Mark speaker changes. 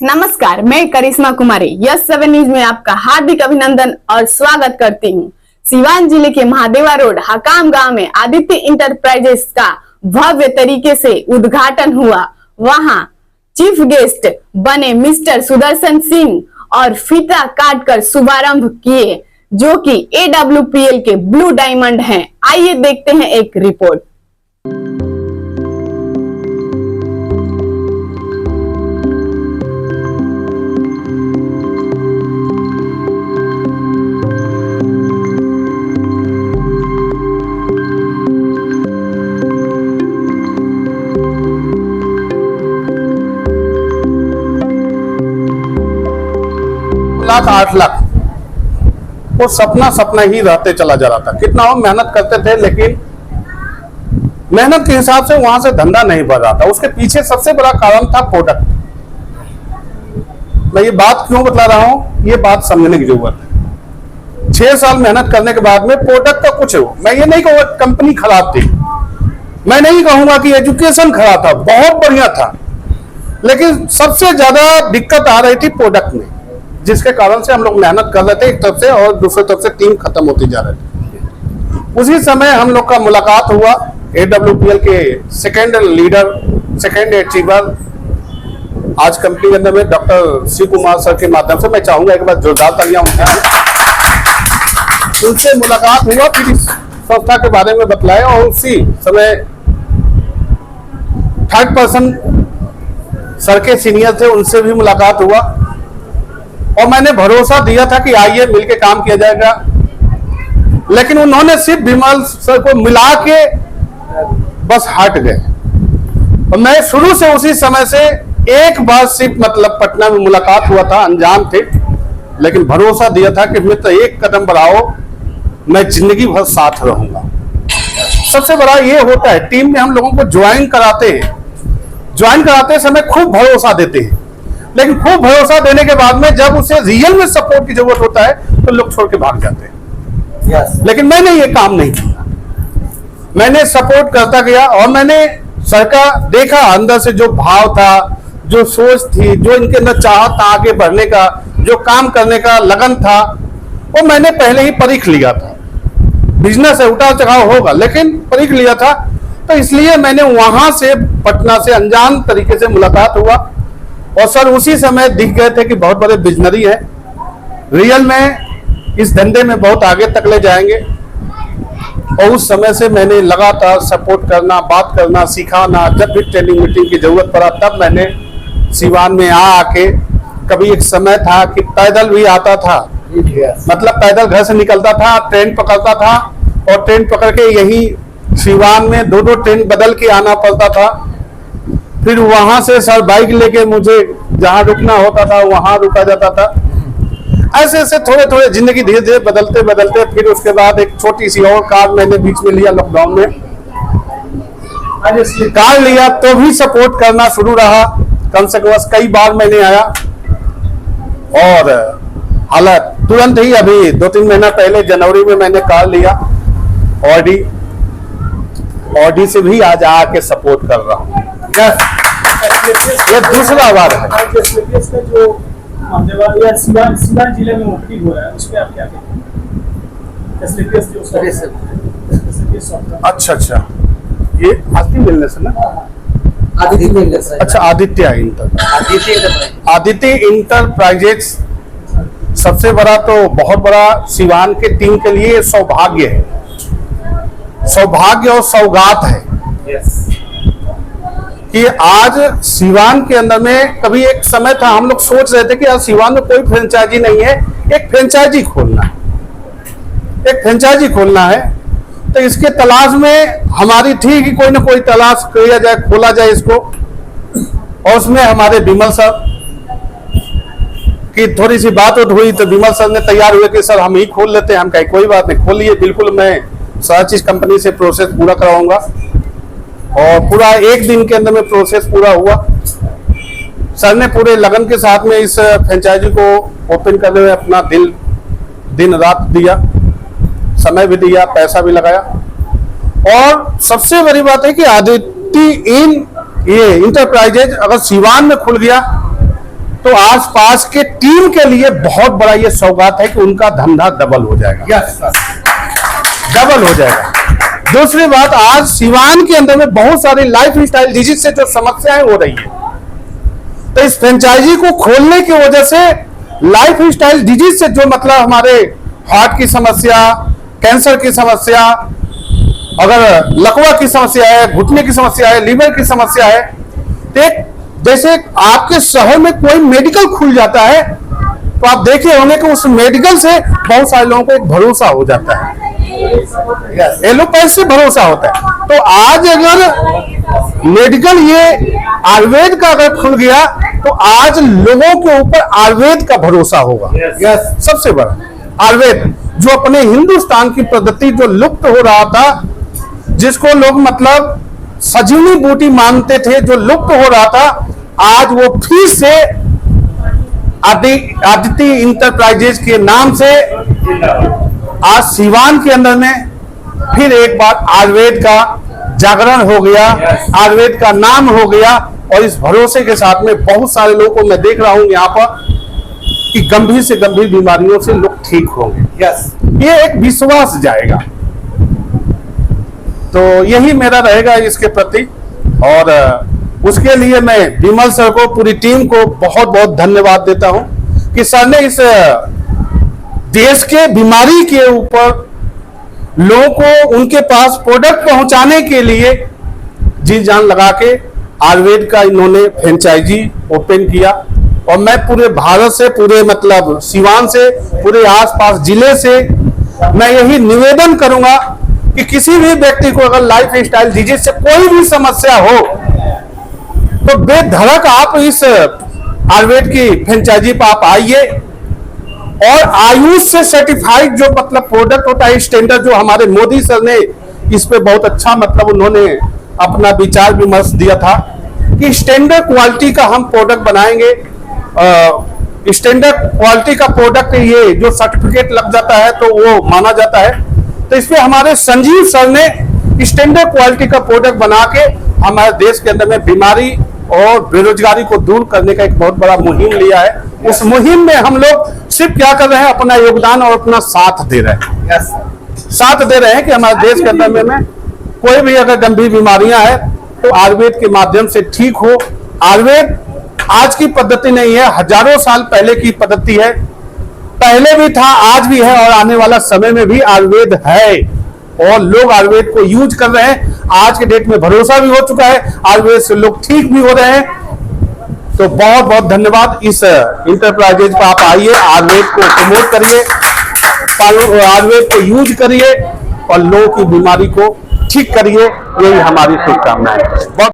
Speaker 1: नमस्कार, मैं करिश्मा कुमारी yes 7 news में आपका हार्दिक अभिनंदन और स्वागत करती हूँ। सीवान जिले के महादेवा रोड हकाम गांव में आदित्य इंटरप्राइजेस का भव्य तरीके से उद्घाटन हुआ। वहां चीफ गेस्ट बने मिस्टर सुदर्शन सिंह और फीता काटकर शुभारंभ किए, जो कि AWPL के ब्लू डायमंड हैं। आइए देखते हैं एक रिपोर्ट।
Speaker 2: लाख 8 लाख वो सपना ही रहते चला जा रहा था। कितना हम मेहनत करते थे, लेकिन मेहनत के हिसाब से वहां से धंधा नहीं बढ़ रहा था। उसके पीछे सबसे बड़ा कारण था प्रोडक्ट। मैं ये बात क्यों बता रहा हूं, ये बात समझने की जरूरत है। 6 साल मेहनत करने के बाद में प्रोडक्ट का कुछ हो, मैं ये नहीं कहूंगा कंपनी खराब थी, मैं नहीं कहूंगा कि एजुकेशन खराब था, बहुत बढ़िया था, लेकिन सबसे ज्यादा दिक्कत आ रही थी प्रोडक्ट में, जिसके कारण से हम लोग मेहनत कर रहे थे एक तरफ से और दूसरी तरफ से टीम खत्म होती जा रही थी। उसी समय हम लोग का मुलाकात हुआ AWPL के सेकेंड लीडर, सेकेंड अचीवर, आज कंपनी के अंदर में डॉक्टर श्री कुमार सर के माध्यम से। मैं चाहूंगा एक बार जोरदार तालियां उनसे मुलाकात हुआ, फिर इस संस्था के बारे में बतलाया और उसी समय थर्ड पर्सन सर के सीनियर थे, उनसे भी मुलाकात हुआ और मैंने भरोसा दिया था कि आइए मिलके काम किया जाएगा। लेकिन उन्होंने सिर्फ विमल सर को मिला के बस हट गए। और मैं शुरू से उसी समय से एक बार सिर्फ मतलब पटना में मुलाकात हुआ था, अनजान थे, लेकिन भरोसा दिया था कि मित्र एक कदम बढ़ाओ, मैं जिंदगी भर साथ रहूंगा। सबसे बड़ा ये होता है, टीम में हम लोगों को ज्वाइन कराते समय खूब भरोसा देते हैं, लेकिन खूब भरोसा देने के बाद में जब उसे रियल में सपोर्ट की जरूरत होता है तो लोग छोड़ के भाग जाते हैं। लेकिन मैंने ये काम नहीं किया, मैंने सपोर्ट करता गया और मैंने सर का देखा, अंदर से जो भाव था, जो सोच थी, जो इनके अंदर चाहत था आगे बढ़ने का, जो काम करने का लगन था, वो मैंने पहले ही परख लिया था। बिजनेस है, उतार चढ़ाव होगा, लेकिन परख लिया था। तो इसलिए मैंने वहां से पटना से अनजान तरीके से मुलाकात हुआ और सर उसी समय दिख गए थे कि बहुत बड़े बिजनरी है, रियल में इस धंधे में बहुत आगे तक ले जाएंगे। और उस समय से मैंने लगातार सपोर्ट करना, बात करना, सिखाना। जब भी ट्रेनिंग मीटिंग की जरूरत पड़ा तब मैंने सीवान में आके, कभी एक समय था कि पैदल भी आता था, मतलब पैदल घर से निकलता था, ट्रेन पकड़ता था और ट्रेन पकड़ के यही सीवान में 2-2 ट्रेन बदल के आना पड़ता था। फिर वहां से सर बाइक लेके मुझे जहां रुकना होता था वहां रुका जाता था। ऐसे ऐसे थोड़े थोड़े जिंदगी धीरे धीरे बदलते बदलते फिर उसके बाद एक छोटी सी और कार मैंने बीच में लिया, लॉकडाउन में कार लिया तो भी सपोर्ट करना शुरू रहा। कम से कम कई बार मैंने आया और हालात तुरंत ही अभी 2-3 महीना पहले जनवरी में मैंने कार लिया ऑडी से भी आज आके सपोर्ट कर रहा हूँ। ये दूसरा बार है।
Speaker 3: सीवान जिले में ओपनिंग हो रहा है, उसमें आप क्या कहेंगे?
Speaker 2: अच्छा, ये आदित्य मिलने से ना, अच्छा आदित्य इंटरप्राइजेस सबसे बड़ा तो बहुत बड़ा सीवान के टीम के लिए सौभाग्य है, सौभाग्य और सौगात है कि आज सीवान के अंदर में, कभी एक समय था हम लोग सोच रहे थे कि यार सीवान में कोई फ्रेंचाइजी नहीं है, एक फ्रेंचाइजी खोलना है। तो इसके तलाश में हमारी थी कि कोई ना कोई तलाश किया जाए, खोला जाए इसको। और उसमें हमारे विमल सर की थोड़ी सी बात हुई तो विमल सर ने तैयार हुए कि सर हम ही खोल लेते हैं। हम कहे कोई बात नहीं, खोलिए, बिल्कुल मैं सारी चीज कंपनी से प्रोसेस पूरा कराऊंगा। और पूरा 1 दिन के अंदर में प्रोसेस पूरा हुआ। सर ने पूरे लगन के साथ में इस फ्रेंचाइजी को ओपन करने में अपना दिन रात दिया, समय भी दिया, पैसा भी लगाया। और सबसे बड़ी बात है कि आदित्य ये इंटरप्राइजेज अगर सीवान में खुल गया तो आसपास के टीम के लिए बहुत बड़ा ये सौगात है कि उनका धंधा डबल हो जाएगा, डबल हो जाएगा। दूसरी बात, आज सिवान के अंदर में बहुत सारी लाइफ स्टाइल डिजीज से जो समस्याएं हो रही है, तो इस फ्रेंचाइजी को खोलने की वजह से लाइफ स्टाइल डिजीज से जो मतलब हमारे हार्ट की समस्या, कैंसर की समस्या, अगर लकवा की समस्या है, घुटने की समस्या है, लीवर की समस्या है, तो एक जैसे आपके शहर में कोई मेडिकल खुल जाता है तो आप देखे होंगे कि उस मेडिकल से बहुत सारे लोगों को एक भरोसा हो जाता है, एलोपैथी से भरोसा होता है। तो आज अगर मेडिकल ये आयुर्वेद का अगर खुल गया तो आज लोगों के ऊपर आयुर्वेद का भरोसा होगा। सबसे बड़ा आयुर्वेद जो अपने हिंदुस्तान की पद्धति जो लुप्त हो रहा था, जिसको लोग मतलब सजीवनी बूटी मानते थे, जो लुप्त हो रहा था, आज वो फिर से आदित्य इंटरप्राइजेज के नाम से आज सिवान के अंदर में फिर एक बार आयुर्वेद का जागरण हो गया, आयुर्वेद का नाम हो गया। और इस भरोसे के साथ में बहुत सारे लोगों को मैं देख रहा हूं यहाँ पर कि गंभीर से गंभीर बीमारियों से लोग ठीक होंगे। ये एक विश्वास जाएगा। तो यही मेरा रहेगा इसके प्रति, और उसके लिए मैं विमल सर को, पूरी टीम को बहुत बहुत धन्यवाद देता हूं कि सर ने इस देश के बीमारी के ऊपर लोगों को उनके पास प्रोडक्ट पहुंचाने के लिए जी जान लगा के आयुर्वेद का इन्होंने फ्रेंचाइजी ओपन किया। और मैं पूरे भारत से, पूरे मतलब सिवान से, पूरे आसपास जिले से मैं यही निवेदन करूंगा कि किसी भी व्यक्ति को अगर लाइफ स्टाइल डिजीज से कोई भी समस्या हो तो बेधड़क आप इस आयुर्वेद की फ्रेंचाइजी पर आप आइए। और आयुष से सर्टिफाइड जो मतलब प्रोडक्ट होता है, स्टैंडर्ड, जो हमारे मोदी सर ने इस पे बहुत अच्छा मतलब उन्होंने अपना विचार विमर्श दिया था कि स्टैंडर्ड क्वालिटी का हम प्रोडक्ट बनाएंगे। स्टैंडर्ड क्वालिटी का प्रोडक्ट ये जो सर्टिफिकेट लग जाता है तो वो माना जाता है। तो इसमें हमारे संजीव सर ने स्टैंडर्ड क्वालिटी का प्रोडक्ट बना के हमारे देश के अंदर में बीमारी और बेरोजगारी को दूर करने का एक बहुत बड़ा मुहिम लिया है। उस मुहिम में हम लोग सिर्फ क्या कर रहे हैं, अपना योगदान और अपना साथ दे रहे हैं। साथ दे रहे हैं कि हमारे देश के अंदर में कोई भी अगर गंभीर बीमारियां हैं तो आयुर्वेद के माध्यम से ठीक हो। आयुर्वेद आज की पद्धति नहीं है, हजारों साल पहले की पद्धति है। पहले भी था, आज भी है, और आने वाला समय में भी आयुर्वेद है। और लोग आयुर्वेद को यूज कर रहे हैं। आज के डेट में भरोसा भी हो चुका है, आयुर्वेद से लोग ठीक भी हो रहे हैं। तो बहुत बहुत धन्यवाद। इस इंटरप्राइजेज पर आप आइए, आयुर्वेद को प्रमोट करिए, आयुर्वेद को यूज करिए और लोगों की बीमारी को ठीक करिए। यही हमारी शुभकामनाएं।